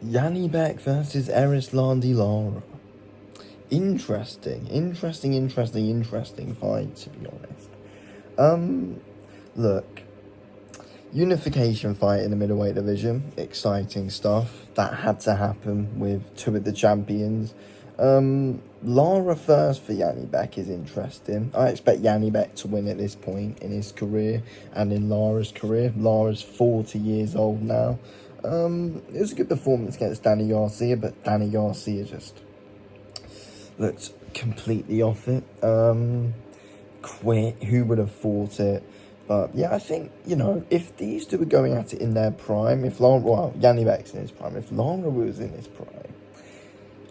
Janibek versus Erislandy Lara. Interesting fight, to be honest. Look, unification fight in the middleweight division, exciting stuff. That had to happen with two of the champions. Lara first for Janibek is interesting. I expect Janibek to win at this point in his career and in Lara's career. Lara's 40 years old now. It was a good performance against Danny Garcia, but Danny Garcia just looked completely off it. Quit. Who would have thought it? But yeah, I think, if these two were going at it in their prime, if Janibek's in his prime, if Lara was in his prime,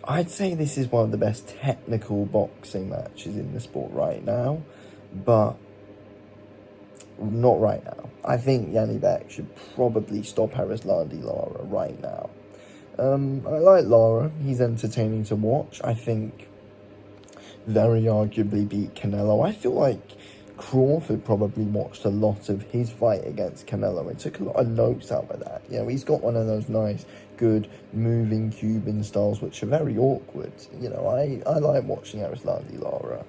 I'd say this is one of the best technical boxing matches in the sport right now, but not right now. I think Janibek should probably stop Erislandy Lara right now. I like Lara. He's entertaining to watch. I think very arguably beat Canelo. I feel like Crawford probably watched a lot of his fight against Canelo and took a lot of notes out of that. He's got one of those nice, good, moving Cuban styles, which are very awkward. I like watching Erislandy Lara,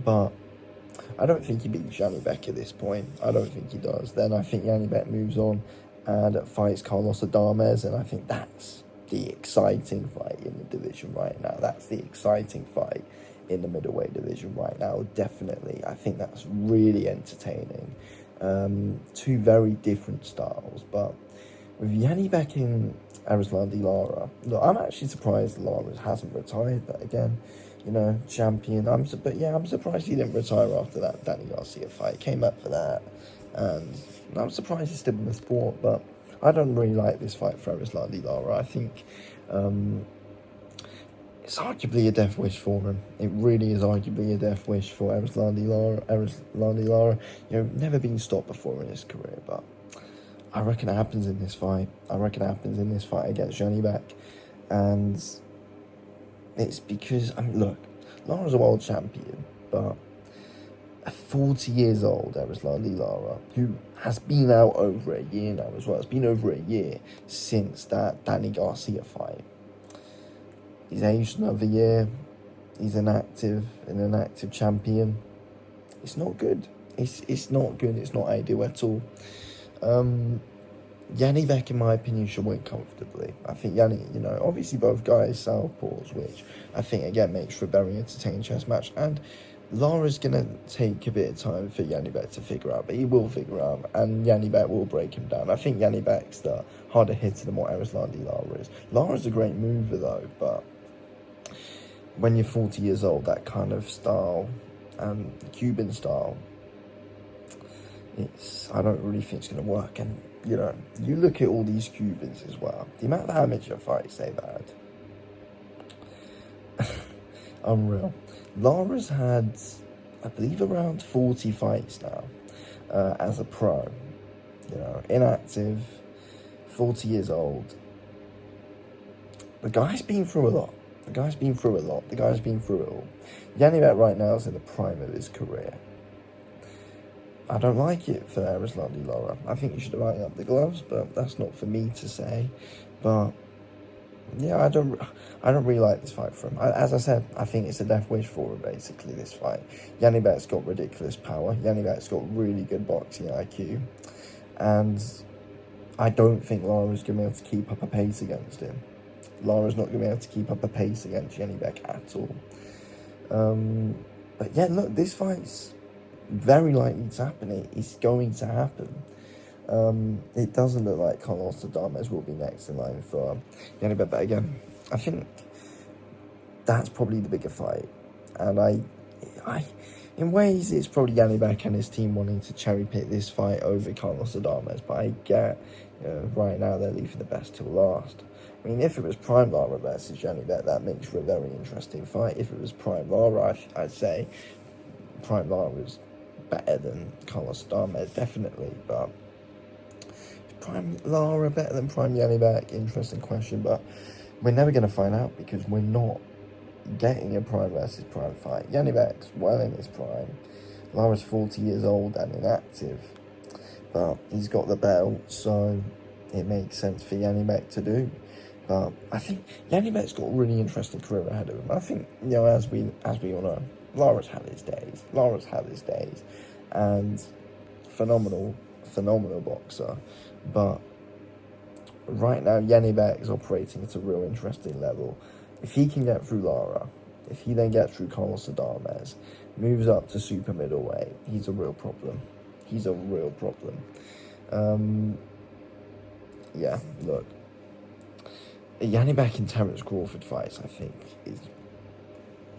but I don't think he beats Janibek at this point. I don't think he does. Then I think Janibek moves on and fights Carlos Adames, and I think that's the exciting fight in the division right now. That's the exciting fight in the middleweight division right now, definitely. I think that's really entertaining. Two very different styles, but with Janibek and Erislandy Lara, look, I'm actually surprised Lara hasn't retired, but again, champion. I'm surprised he didn't retire after that Danny Garcia fight. Came up for that, and I'm surprised he's still in the sport, but I don't really like this fight for Erislandy Lara. I think it's arguably a death wish for him. It really is arguably a death wish for Erislandy Lara. Never been stopped before in his career, but I reckon it happens in this fight. I reckon it happens in this fight against Janibek, and it's because, look, Lara's a world champion, but a 40 years old Erislandy Lara, who has been out over a year now as well. It's been over a year since that Danny Garcia fight. He's aged another year. He's an active champion. It's not good. It's not good. It's not ideal at all. Janibek, in my opinion, should win comfortably. I think obviously both guys southpaws, which I think again makes for a very entertaining chess match. And Lara's gonna take a bit of time for Janibek to figure out, but he will figure out, and Janibek will break him down. I think Janibek's the harder hitter than what Erislandy Lara is. Lara's a great mover though, but when you're 40 years old, that kind of style, Cuban style, I don't really think it's going to work. And, you look at all these Cubans as well. The amount of amateur fights they've had. Unreal. Lara's had, I believe, around 40 fights now as a pro. Inactive, 40 years old. The guy's been through a lot. The guy's been through it all. Janibek right now is in the prime of his career. I don't like it for Erislandy Lara. I think he should have lightened up the gloves, but that's not for me to say. But yeah, I don't really like this fight for him. As I said, I think it's a death wish for him, basically, this fight. Janibek's got ridiculous power. Janibek's got really good boxing IQ. And I don't think Lara's going to be able to keep up a pace against him. Lara's not going to be able to keep up a pace against Janibek at all. But yeah, look, this fight's very likely to happen. It's going to happen. It doesn't look like Carlos Adames will be next in line for Janibek, but again, I think that's probably the bigger fight. And I in ways, it's probably Janibek and his team wanting to cherry pick this fight over Carlos Adames, but I get, right now they're leaving the best till last. I mean, if it was Prime Lara versus Janibek, that makes for a very interesting fight. If it was Prime Lara, I'd say Prime Lara was better than Carlos Adames, definitely, but Prime Lara better than Prime Janibek? Interesting question, but we're never going to find out because we're not getting a Prime versus Prime fight. Janibek's well in his prime. Lara's 40 years old and inactive, but he's got the belt, so it makes sense for Janibek to do. But I think Janibek's got a really interesting career ahead of him. I think, you know, as we all know, Lara's had his days. Lara's had his days, and phenomenal boxer. But right now, Janibek is operating at a real interesting level. If he can get through Lara, if he then gets through Carlos Adames, moves up to super middleweight, he's a real problem. He's a real problem. Yeah, look. A Janibek and Terence Crawford fights, I think, is...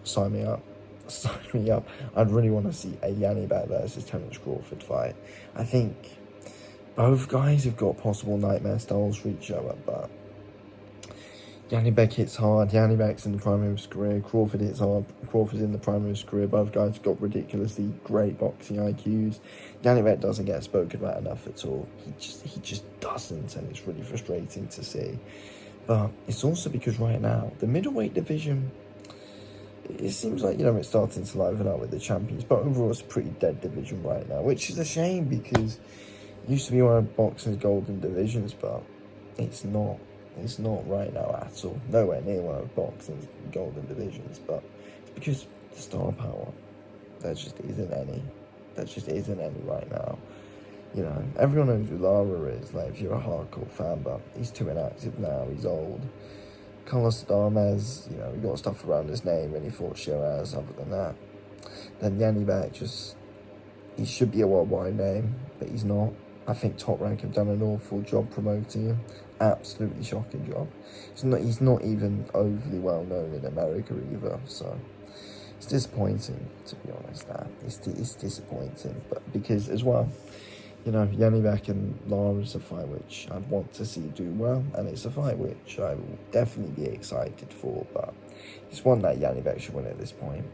Sign me up. Sign me up. I'd really want to see a Janibek versus Terence Crawford fight. I think both guys have got possible nightmare styles for each other, but Janibek hits hard. Janibek's in the prime of his career. Crawford hits hard. Crawford's in the prime of his career. Both guys have got ridiculously great boxing IQs. Janibek doesn't get spoken about enough at all. He just doesn't, and it's really frustrating to see. But it's also because right now, the middleweight division, it seems like, you know, it's starting to liven up with the champions, but overall it's a pretty dead division right now, which is a shame because it used to be one of boxing's golden divisions, but it's not. It's not right now at all. Nowhere near one of boxing's golden divisions, but it's because the star power, there just isn't any. There just isn't any right now. You know, everyone knows who Lara is, like, if you're a hardcore fan, but he's too inactive now, he's old. Carlos Adames, you know, he got stuff around his name when he fought Shiraz, other than that. Then Janibek, just, he should be a worldwide name, but he's not. I think Top Rank have done an awful job promoting him. Absolutely shocking job. He's not even overly well known in America either, so it's disappointing, to be honest. It's disappointing, but because as well, you know, Janibek and Lara is a fight which I'd want to see do well, and it's a fight which I will definitely be excited for, but it's one that Janibek should win at this point.